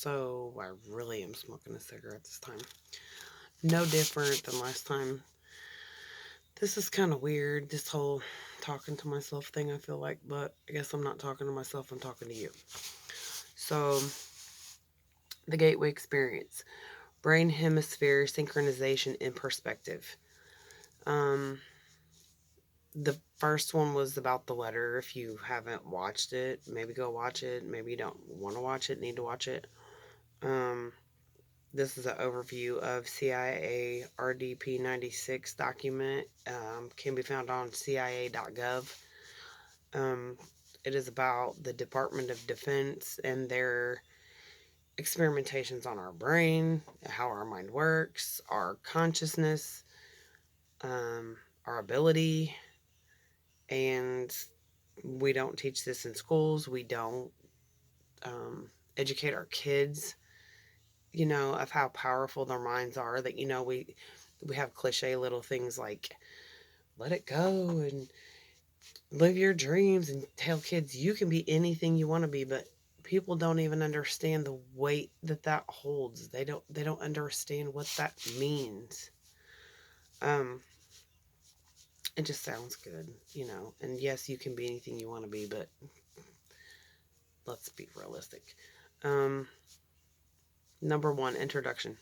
so I really am smoking a cigarette this time. No different than last time. This is kind of weird, this whole talking to myself thing, I feel like, but I guess I'm not talking to myself, I'm talking to you. So, the gateway experience. Brain hemisphere synchronization in perspective. Um, the first one was about the letter. If you haven't watched it, maybe go watch it. Maybe you don't want to watch it, need to watch it. Um, this is an overview of cia-rdp96 document. Can be found on cia.gov. Um, it is about the Department of Defense and their experimentations on our brain, how our mind works, our consciousness, our ability, and we don't teach this in schools. We don't educate our kids, of how powerful their minds are. That we have cliche little things like let it go and live your dreams and tell kids you can be anything you want to be, but people don't even understand the weight that holds. They don't understand what that means. Um, it just sounds good. And yes, you can be anything you want to be, but let's be realistic. Um, Number one, introduction.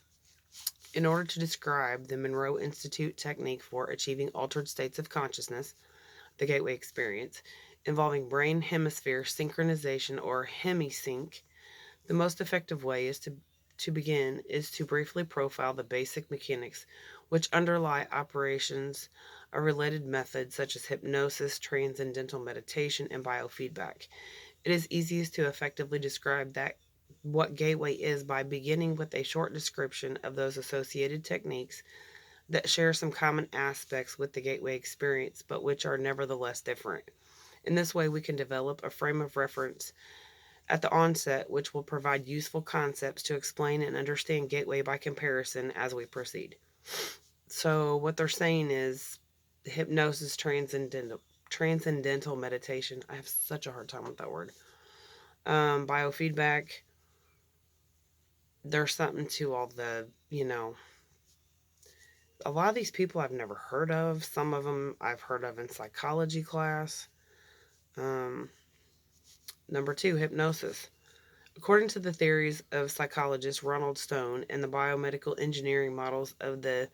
In order to describe the Monroe Institute technique for achieving altered states of consciousness, the gateway experience, involving brain hemisphere synchronization or hemisync, the most effective way to begin is to briefly profile the basic mechanics which underlie operations of related methods such as hypnosis, transcendental meditation, and biofeedback. It is easiest to effectively describe what gateway is by beginning with a short description of those associated techniques that share some common aspects with the gateway experience, but which are nevertheless different. In this way, we can develop a frame of reference at the onset, which will provide useful concepts to explain and understand gateway by comparison as we proceed. So, what they're saying is hypnosis, transcendental meditation. I have such a hard time with that word. Biofeedback. There's something to all a lot of these people I've never heard of. Some of them I've heard of in psychology class. Um, Number two, hypnosis. According to the theories of psychologist Ronald Stone and the biomedical engineering models of the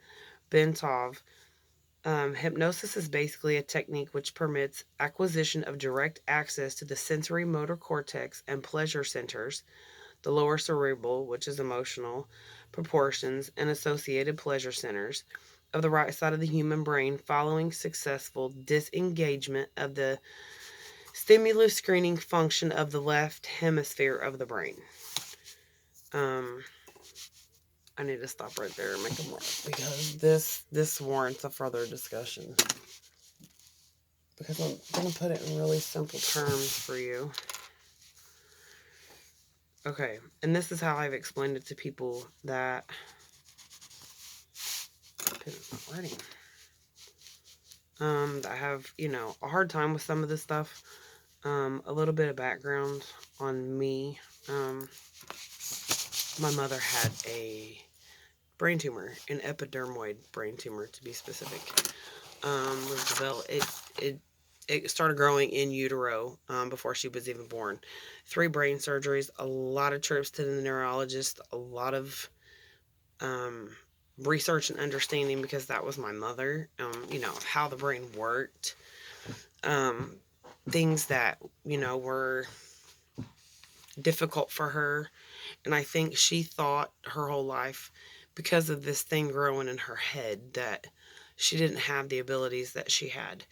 Bentov, hypnosis is basically a technique which permits acquisition of direct access to the sensory motor cortex and pleasure centers, the lower cerebral, which is emotional, proportions, and associated pleasure centers of the right side of the human brain following successful disengagement of the stimulus screening function of the left hemisphere of the brain. I need to stop right there and make a mark because this warrants a further discussion. Because I'm going to put it in really simple terms for you. Okay, and this is how I've explained it to people that it's not writing. That have, a hard time with some of this stuff. A little bit of background on me. My mother had a brain tumor, an epidermoid brain tumor to be specific. Was developed. It started growing in utero before she was even born. 3 brain surgeries, a lot of trips to the neurologist, a lot of research and understanding because that was my mother. How the brain worked. Things that were difficult for her, and I think she thought her whole life, because of this thing growing in her head, that she didn't have the abilities that she had.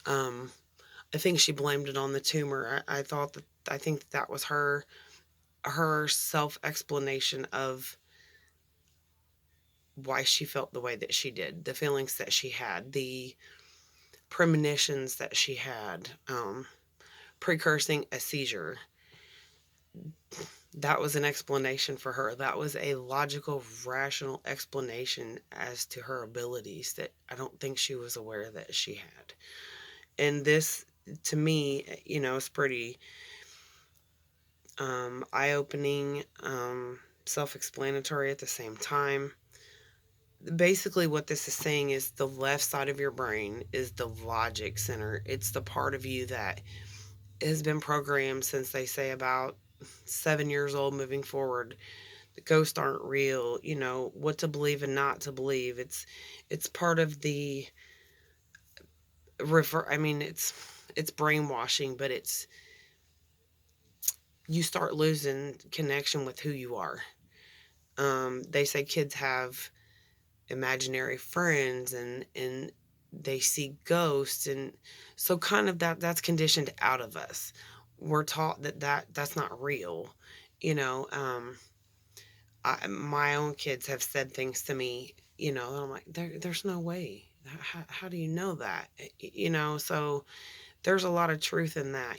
I think she blamed it on the tumor. I think that was her self-explanation of why she felt the way that she did, the feelings that she had, the premonitions that she had, precursing a seizure. That was an explanation for her. That was a logical, rational explanation as to her abilities that I don't think she was aware that she had. And this, to me, is pretty eye-opening, self-explanatory at the same time. Basically, what this is saying is the left side of your brain is the logic center. It's the part of you that has been programmed since, they say, about 7 years old moving forward. The ghosts aren't real, what to believe and not to believe. It's part of the it's brainwashing, but you start losing connection with who you are. They say kids have imaginary friends, and they see ghosts, and so kind of that's conditioned out of us. We're taught that's not real. My own kids have said things to me, and I'm like, there's no way. How do you know that? So there's a lot of truth in that.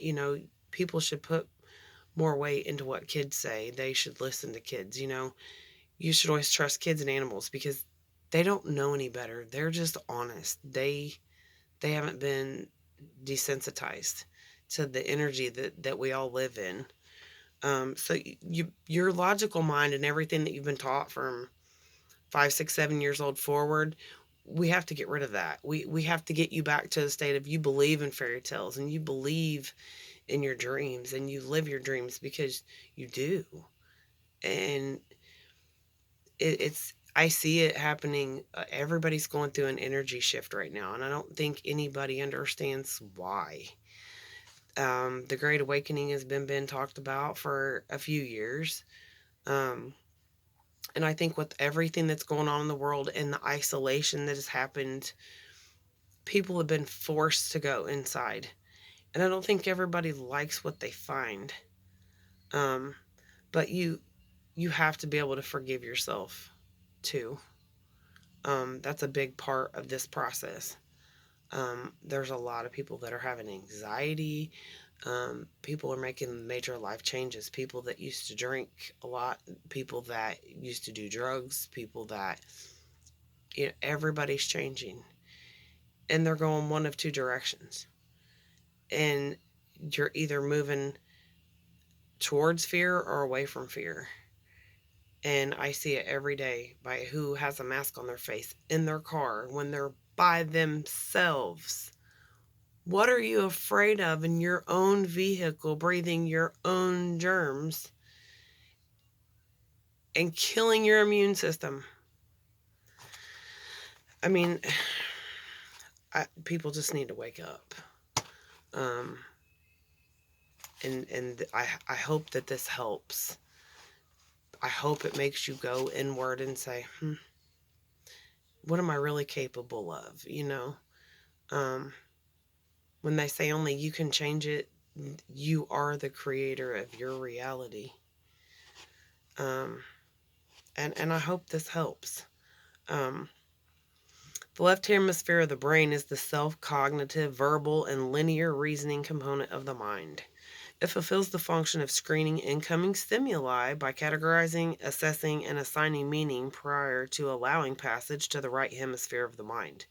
People should put more weight into what kids say. They should listen to kids. You should always trust kids and animals because they don't know any better. They're just honest. They haven't been desensitized to the energy that we all live in. So your logical mind and everything that you've been taught from 5, 6, 7 years old forward, we have to get rid of that. We have to get you back to the state of you believe in fairy tales and you believe in your dreams and you live your dreams because you do. And I see it happening. Everybody's going through an energy shift right now, and I don't think anybody understands why. The Great Awakening has been talked about for a few years. And I think with everything that's going on in the world and the isolation that has happened, people have been forced to go inside. And I don't think everybody likes what they find. But you have to be able to forgive yourself too. That's a big part of this process. There's a lot of people that are having anxiety. People are making major life changes. People that used to drink a lot, people that used to do drugs, people that, everybody's changing. And they're going one of two directions. And you're either moving towards fear or away from fear. And I see it every day by who has a mask on their face in their car when they're by themselves. What are you afraid of in your own vehicle, breathing your own germs and killing your immune system? I mean, people just need to wake up. And I hope that this helps. I hope it makes you go inward and say, what am I really capable of? When they say only you can change it, you are the creator of your reality. And I hope this helps. The left hemisphere of the brain is the self-cognitive, verbal, and linear reasoning component of the mind. It fulfills the function of screening incoming stimuli by categorizing, assessing, and assigning meaning prior to allowing passage to the right hemisphere of the mind.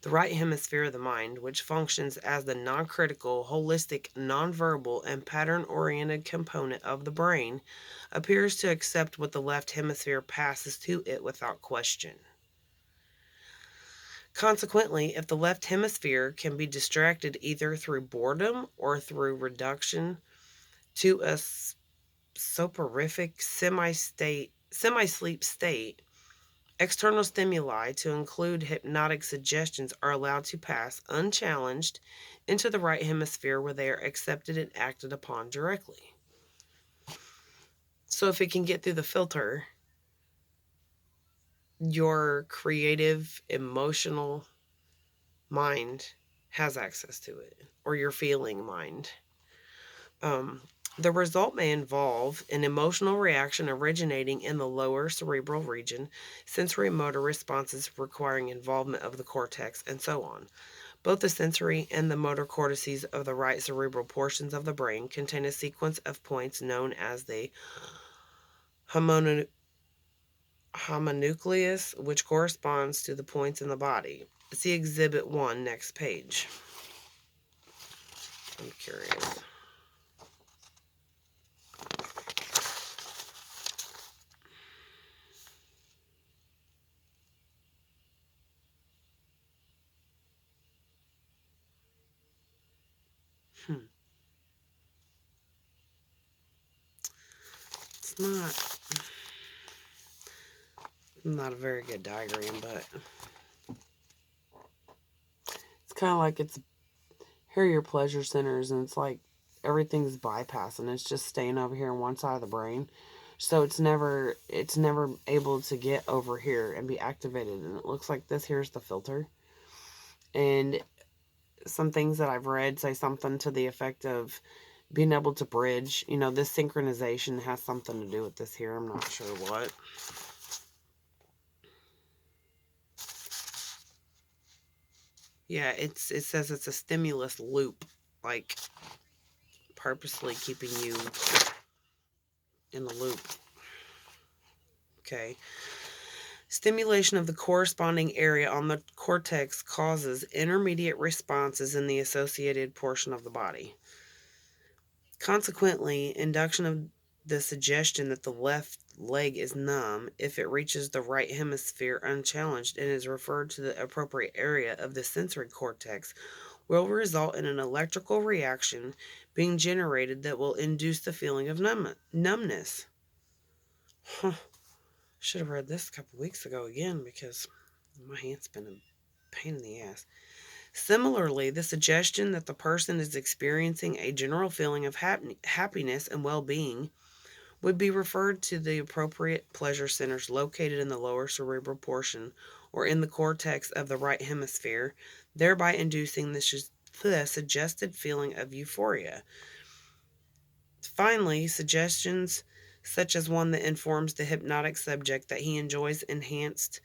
The right hemisphere of the mind, which functions as the non-critical, holistic, non-verbal, and pattern-oriented component of the brain, appears to accept what the left hemisphere passes to it without question. Consequently, if the left hemisphere can be distracted either through boredom or through reduction to a soporific semi-sleep state, external stimuli, to include hypnotic suggestions, are allowed to pass unchallenged into the right hemisphere where they are accepted and acted upon directly. So if it can get through the filter, your creative, emotional mind has access to it, or your feeling mind. The result may involve an emotional reaction originating in the lower cerebral region, sensory motor responses requiring involvement of the cortex, and so on. Both the sensory and the motor cortices of the right cerebral portions of the brain contain a sequence of points known as the homonucleus, which corresponds to the points in the body. See Exhibit 1, next page. I'm curious. It's not a very good diagram, but it's kind of like here are your pleasure centers, and it's like everything's bypassing. It's just staying over here on one side of the brain. So it's never able to get over here and be activated. And it looks like this here's the filter. And some things that I've read say something to the effect of being able to bridge. You know, this synchronization has something to do with this here. I'm not sure what. Yeah, it says it's a stimulus loop, like purposely keeping you in the loop. Okay. Stimulation of the corresponding area on the cortex causes intermediate responses in the associated portion of the body. Consequently, induction of the suggestion that the left leg is numb, if it reaches the right hemisphere unchallenged and is referred to the appropriate area of the sensory cortex, will result in an electrical reaction being generated that will induce the feeling of numbness. Huh. Should have read this a couple weeks ago again because my hand's been a pain in the ass. Similarly, the suggestion that the person is experiencing a general feeling of happiness and well-being would be referred to the appropriate pleasure centers located in the lower cerebral portion or in the cortex of the right hemisphere, thereby inducing the suggested feeling of euphoria. Finally, suggestions such as one that informs the hypnotic subject that he enjoys enhanced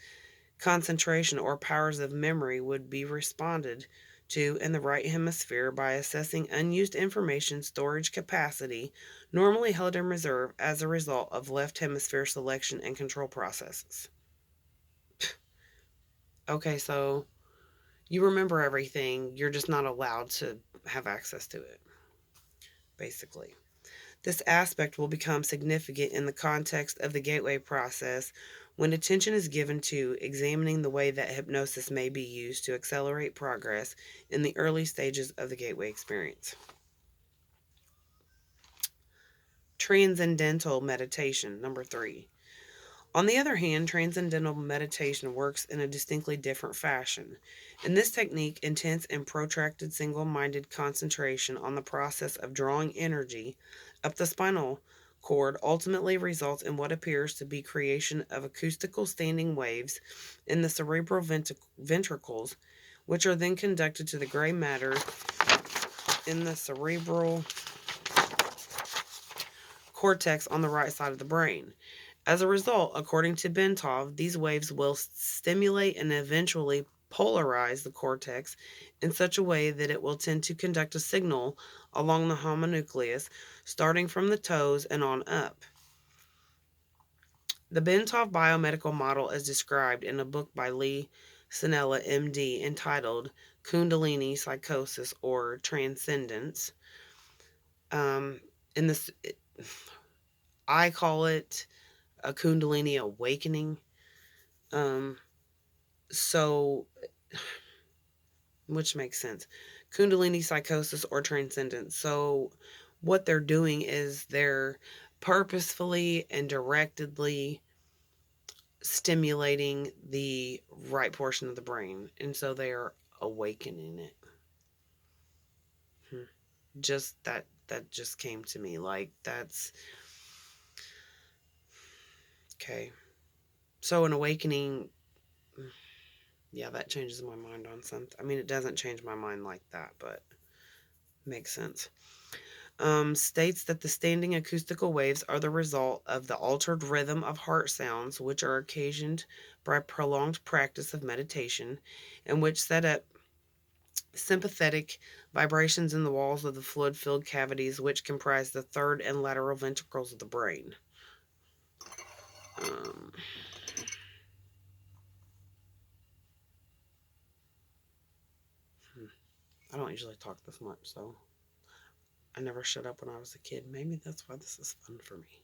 concentration or powers of memory would be responded to in the right hemisphere by assessing unused information storage capacity normally held in reserve as a result of left hemisphere selection and control processes. Okay, so you remember everything, you're just not allowed to have access to it, basically. This aspect will become significant in the context of the gateway process when attention is given to examining the way that hypnosis may be used to accelerate progress in the early stages of the gateway experience. Transcendental meditation, number 3. On the other hand, transcendental meditation works in a distinctly different fashion. In this technique, intense and protracted single-minded concentration on the process of drawing energy up the spinal cord ultimately results in what appears to be creation of acoustical standing waves in the cerebral ventricles, which are then conducted to the gray matter in the cerebral cortex on the right side of the brain. As a result, according to Bentov, these waves will stimulate and eventually polarize the cortex in such a way that it will tend to conduct a signal along the homonucleus, starting from the toes and on up. The Bentov biomedical model is described in a book by Lee Sinella, MD, entitled Kundalini Psychosis or Transcendence. In this, I call it a Kundalini awakening. So, which makes sense. Kundalini psychosis or transcendence. So, what they're doing is they're purposefully and directedly stimulating the right portion of the brain. And so they are awakening it. Just that just came to me. Like, that's okay. So, an awakening, yeah, that changes my mind on something. I mean, it doesn't change my mind like that, but makes sense. States that the standing acoustical waves are the result of the altered rhythm of heart sounds, which are occasioned by prolonged practice of meditation, and which set up sympathetic vibrations in the walls of the fluid-filled cavities which comprise the third and lateral ventricles of the brain. I don't usually talk this much, so I never shut up when I was a kid. Maybe that's why this is fun for me.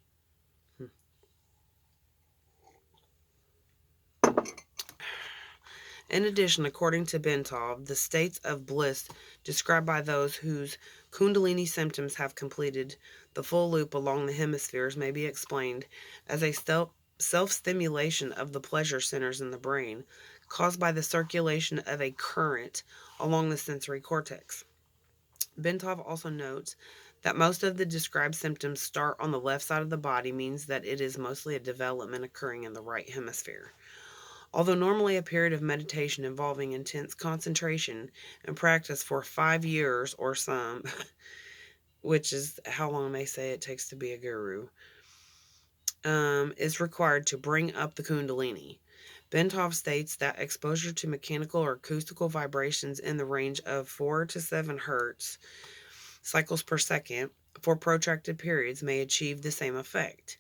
In addition, according to Bentov, the states of bliss described by those whose Kundalini symptoms have completed the full loop along the hemispheres may be explained as a self-stimulation of the pleasure centers in the brain caused by the circulation of a current along the sensory cortex. Bentov also notes that most of the described symptoms start on the left side of the body, means that it is mostly a development occurring in the right hemisphere. Although normally a period of meditation involving intense concentration and practice for 5 years or some, which is how long they say it takes to be a guru, is required to bring up the Kundalini. Bentov states that exposure to mechanical or acoustical vibrations in the range of 4 to 7 hertz cycles per second for protracted periods may achieve the same effect.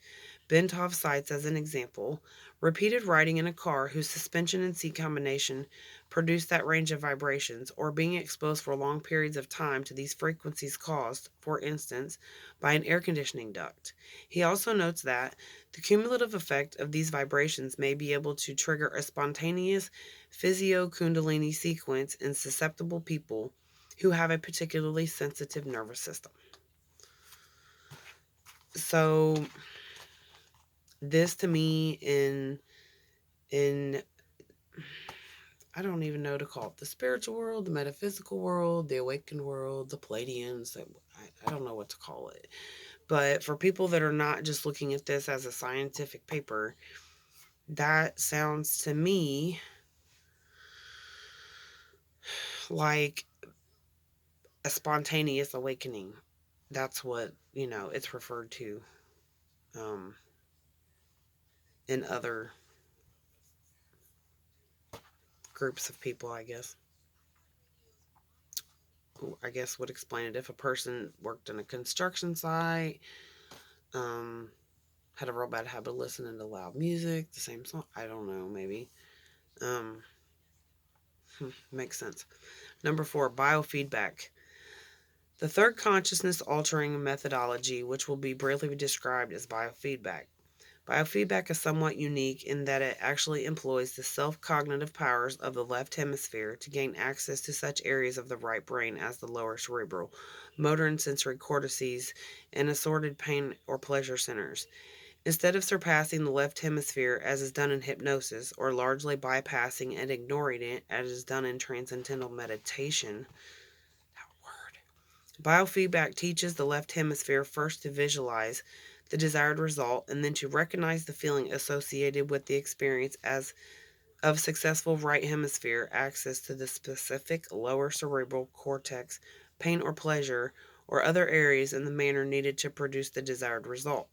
Bentov cites as an example repeated riding in a car whose suspension and seat combination produce that range of vibrations, or being exposed for long periods of time to these frequencies caused, for instance, by an air conditioning duct. He also notes that the cumulative effect of these vibrations may be able to trigger a spontaneous physio-kundalini sequence in susceptible people who have a particularly sensitive nervous system. So this to me in I don't even know to call it the spiritual world, the metaphysical world, the awakened world, the Pleiadians, I don't know what to call it. But for people that are not just looking at this as a scientific paper, that sounds to me like a spontaneous awakening. That's what, it's referred to in other groups of people, I guess. I guess would explain it if a person worked in a construction site, had a real bad habit of listening to loud music, the same song. I don't know, maybe. Makes sense. Number 4, biofeedback. The third consciousness altering methodology, which will be briefly described as biofeedback. Biofeedback is somewhat unique in that it actually employs the self-cognitive powers of the left hemisphere to gain access to such areas of the right brain as the lower cerebral, motor and sensory cortices, and assorted pain or pleasure centers. Instead of surpassing the left hemisphere as is done in hypnosis, or largely bypassing and ignoring it as is done in transcendental meditation, biofeedback teaches the left hemisphere first to visualize the desired result and then to recognize the feeling associated with the experience as of successful right hemisphere access to the specific lower cerebral cortex, pain or pleasure, or other areas in the manner needed to produce the desired result.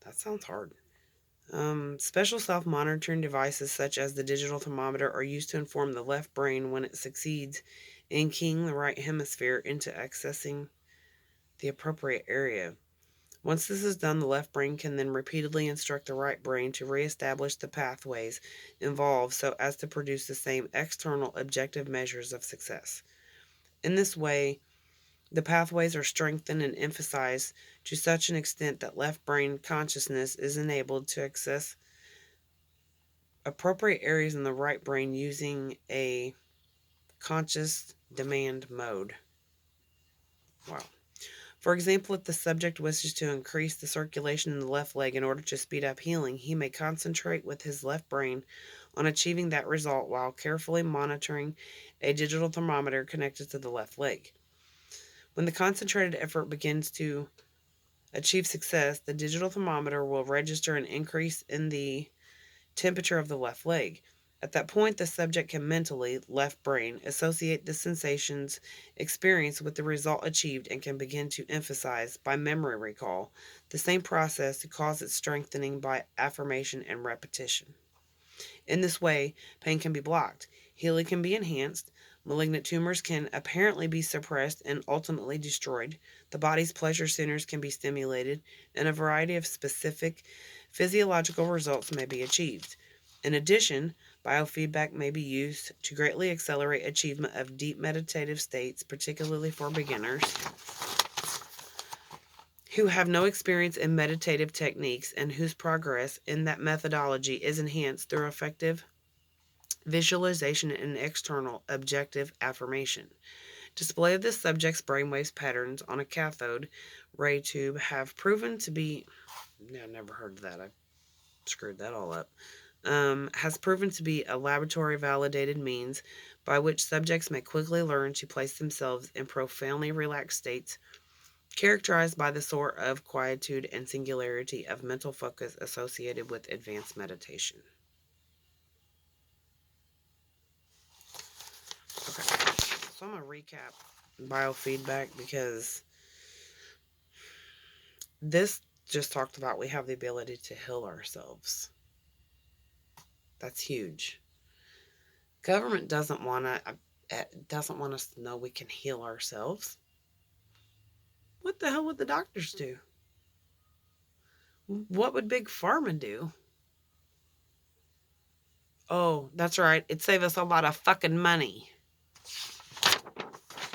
That sounds hard. Special self-monitoring devices such as the digital thermometer are used to inform the left brain when it succeeds in keying the right hemisphere into accessing the appropriate area. Once this is done, the left brain can then repeatedly instruct the right brain to reestablish the pathways involved so as to produce the same external objective measures of success. In this way, the pathways are strengthened and emphasized to such an extent that left brain consciousness is enabled to access appropriate areas in the right brain using a conscious demand mode. Wow. For example, if the subject wishes to increase the circulation in the left leg in order to speed up healing, he may concentrate with his left brain on achieving that result while carefully monitoring a digital thermometer connected to the left leg. When the concentrated effort begins to achieve success, the digital thermometer will register an increase in the temperature of the left leg. At that point, the subject can mentally, left brain, associate the sensations experienced with the result achieved and can begin to emphasize, by memory recall, the same process to cause its strengthening by affirmation and repetition. In this way, pain can be blocked, healing can be enhanced, malignant tumors can apparently be suppressed and ultimately destroyed, the body's pleasure centers can be stimulated, and a variety of specific physiological results may be achieved. In addition, biofeedback may be used to greatly accelerate achievement of deep meditative states, particularly for beginners who have no experience in meditative techniques and whose progress in that methodology is enhanced through effective visualization, and external objective affirmation. Display of the subject's brainwaves patterns on a cathode ray tube have proven to be. Yeah, I never heard of that. I screwed that all up. Has proven to be a laboratory validated means by which subjects may quickly learn to place themselves in profoundly relaxed states characterized by the sort of quietude and singularity of mental focus associated with advanced meditation. Okay, so I'm going to recap biofeedback because this just talked about we have the ability to heal ourselves. That's huge. Government doesn't want us to know we can heal ourselves. What the hell would the doctors do? What would Big Pharma do? Oh, that's right. It'd save us a lot of fucking money.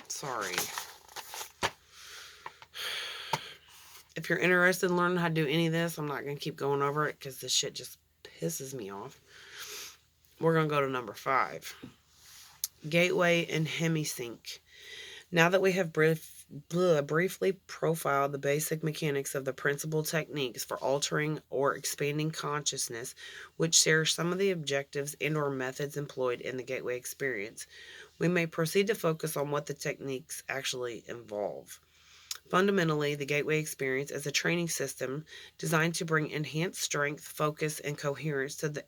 Sorry. If you're interested in learning how to do any of this, I'm not going to keep going over it because this shit just pisses me off. We're going to go to number 5. Gateway and hemisync. Now that we have briefly profiled the basic mechanics of the principal techniques for altering or expanding consciousness, which share some of the objectives and or methods employed in the gateway experience, we may proceed to focus on what the techniques actually involve. Fundamentally, the gateway experience is a training system designed to bring enhanced strength, focus, and coherence to the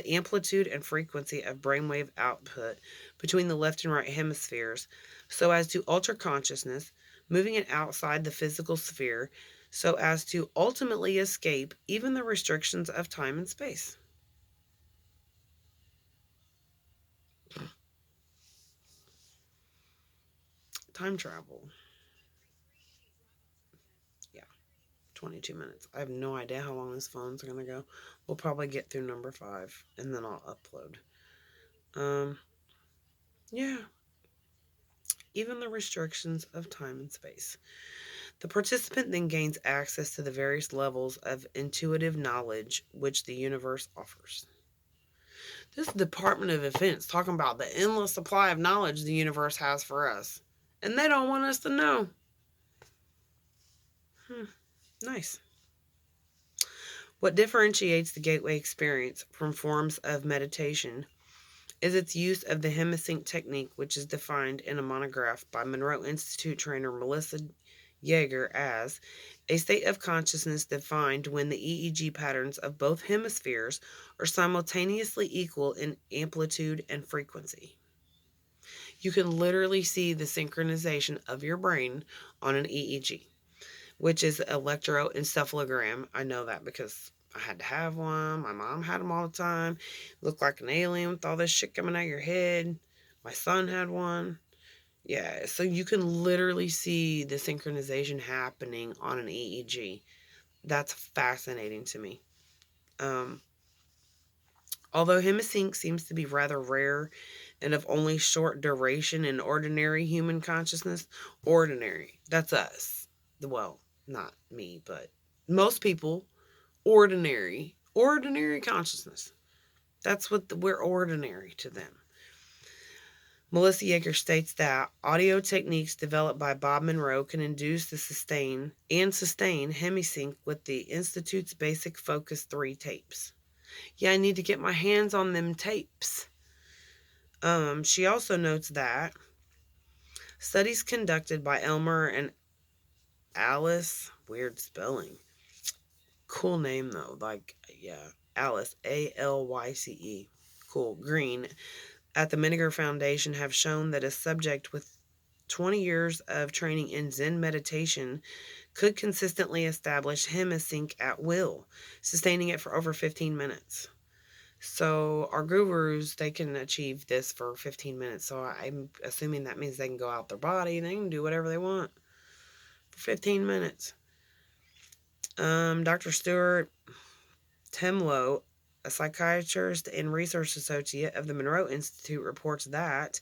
amplitude and frequency of brainwave output between the left and right hemispheres so as to alter consciousness, moving it outside the physical sphere so as to ultimately escape even the restrictions of time and space. Time travel. Yeah, 22 minutes. I have no idea how long this phone's going to go. We'll probably get through number 5 and then I'll upload. Yeah, even the restrictions of time and space. The participant then gains access to the various levels of intuitive knowledge which the universe offers. This is the Department of Defense talking about the endless supply of knowledge the universe has for us. And they don't want us to know. Nice. What differentiates the gateway experience from forms of meditation is its use of the hemisync technique, which is defined in a monograph by Monroe Institute trainer Melissa Yeager as a state of consciousness defined when the EEG patterns of both hemispheres are simultaneously equal in amplitude and frequency. You can literally see the synchronization of your brain on an EEG, which is electroencephalogram. I know that because I had to have one. My mom had them all the time. Looked like an alien with all this shit coming out of your head. My son had one. Yeah, so you can literally see the synchronization happening on an EEG. That's fascinating to me. Although hemisync seems to be rather rare and of only short duration in ordinary human consciousness, ordinary, that's us. Well, not me, but most people, ordinary consciousness. That's what we're ordinary to them. Melissa Yeager states that audio techniques developed by Bob Monroe can induce the sustain hemisync with the Institute's basic Focus 3 tapes. Yeah, I need to get my hands on them tapes. She also notes that studies conducted by Elmer and Alice, weird spelling. Cool name though, Alice, Allyce. Cool, Green, at the Menninger Foundation have shown that a subject with 20 years of training in Zen meditation could consistently establish hemisync at will, sustaining it for over 15 minutes. So our gurus, they can achieve this for 15 minutes. So I'm assuming that means they can go out their body and they can do whatever they want for 15 minutes. Dr. Stuart Temlow, a psychiatrist and research associate of the Monroe Institute, reports that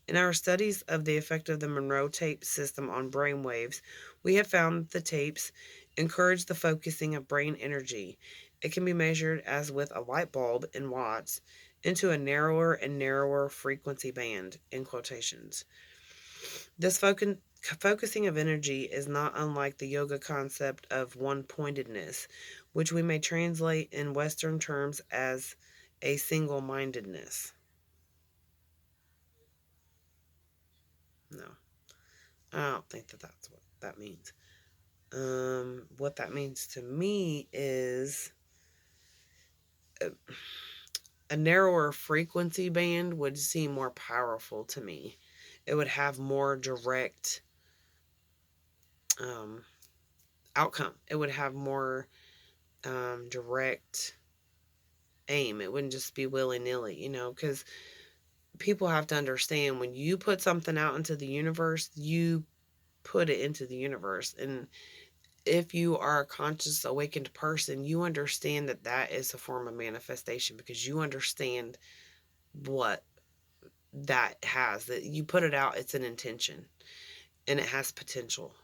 in our studies of the effect of the Monroe tape system on brain waves, we have found that the tapes encourage the focusing of brain energy. It can be measured as with a light bulb in watts into a narrower and narrower frequency band, in quotations. This focusing of energy is not unlike the yoga concept of one-pointedness, which we may translate in Western terms as a single-mindedness. No, I don't think that that's what that means. What that means to me is a narrower frequency band would seem more powerful to me. It would have more direct um, outcome. It would have more direct aim. It wouldn't just be willy-nilly, because people have to understand when you put something out into the universe, you put it into the universe. And if you are a conscious, awakened person, you understand that that is a form of manifestation because you understand what that has. That you put it out, it's an intention and it has potential.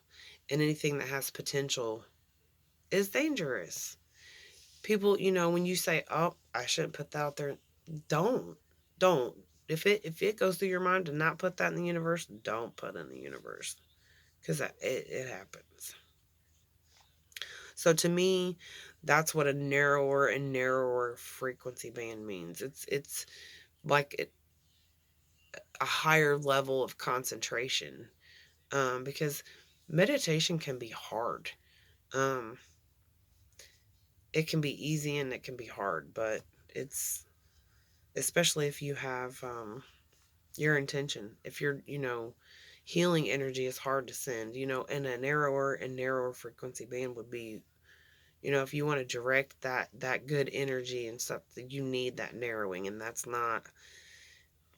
And anything that has potential is dangerous. People, when you say, "Oh, I shouldn't put that out there," don't, don't. If it goes through your mind to not put that in the universe, don't put it in the universe because it happens. So to me, that's what a narrower and narrower frequency band means. It's like a higher level of concentration, because meditation can be hard. Um, it can be easy and it can be hard, but it's especially if you have your intention. If you're, healing energy is hard to send, and a narrower and narrower frequency band would be, if you want to direct that good energy and stuff, you need that narrowing, and that's not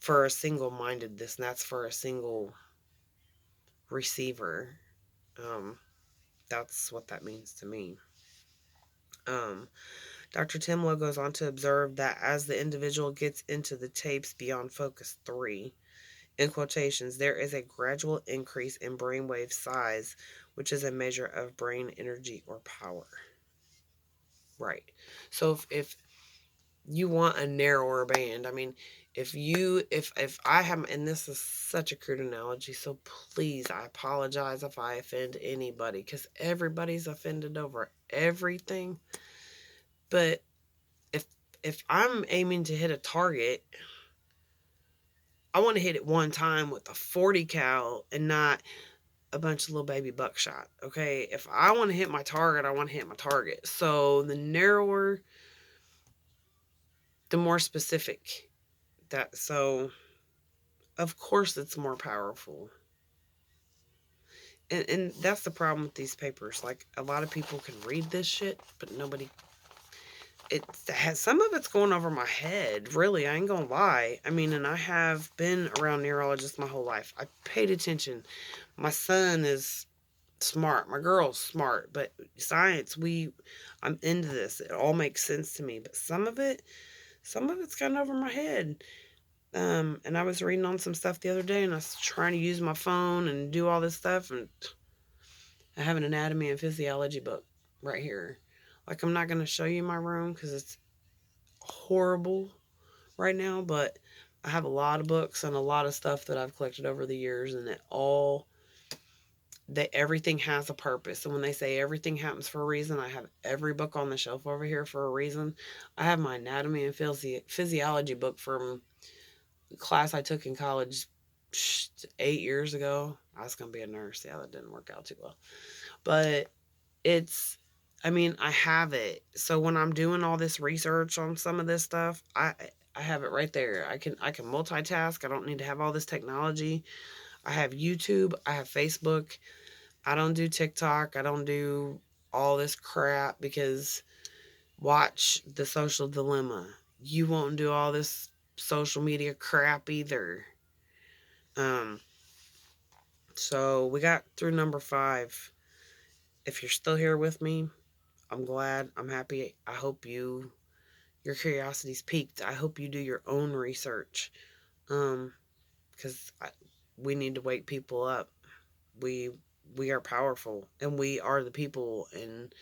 for a single mindedness. That's for a single receiver. Um, that's what that means to me. Um, Dr. Timlow goes on to observe that as the individual gets into the tapes beyond focus 3, in quotations, there is a gradual increase in brainwave size, which is a measure of brain energy or power. Right. So if you want a narrower band, I mean, if I have, and this is such a crude analogy, so please, I apologize if I offend anybody, because everybody's offended over everything. But if if I'm aiming to hit a target, I want to hit it one time with a 40 cal and not a bunch of little baby buckshot. Okay, if I want to hit my target, I want to hit my target. So the narrower, the more specific. So of course it's more powerful. And that's the problem with these papers. Like, a lot of people can read this shit, but nobody. It has some of it's going over my head. Really, I ain't gonna lie. I mean, and I have been around neurologists my whole life. I paid attention. My son is smart. My girl's smart. But science, I'm into this. It all makes sense to me. But some of it's gone over my head. And I was reading on some stuff the other day, and I was trying to use my phone and do all this stuff, and I have an anatomy and physiology book right here. Like, I'm not going to show you my room because it's horrible right now, but I have a lot of books and a lot of stuff that I've collected over the years, and that everything has a purpose. And when they say everything happens for a reason, I have every book on the shelf over here for a reason. I have my anatomy and physiology book from class I took in college 8 years ago. I was going to be a nurse. Yeah, that didn't work out too well. But it's, I mean, I have it. So when I'm doing all this research on some of this stuff, I have it right there. I can multitask. I don't need to have all this technology. I have YouTube. I have Facebook. I don't do TikTok. I don't do all this crap because watch The Social Dilemma. You won't do all this social media crap either. Um, so we got through number 5. If you're still here with me, I'm glad. I'm happy. I hope your curiosity's piqued. I hope you do your own research. Because we need to wake people up. We we are powerful, and we are the people, and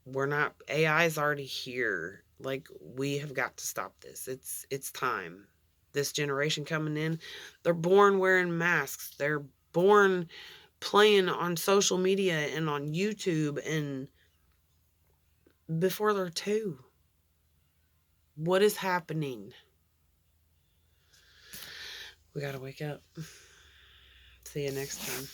we're not. AI is already here. Like, we have got to stop this. It's time. This generation coming in, they're born wearing masks. They're born playing on social media and on YouTube and before they're 2. What is happening? We gotta wake up. See you next time.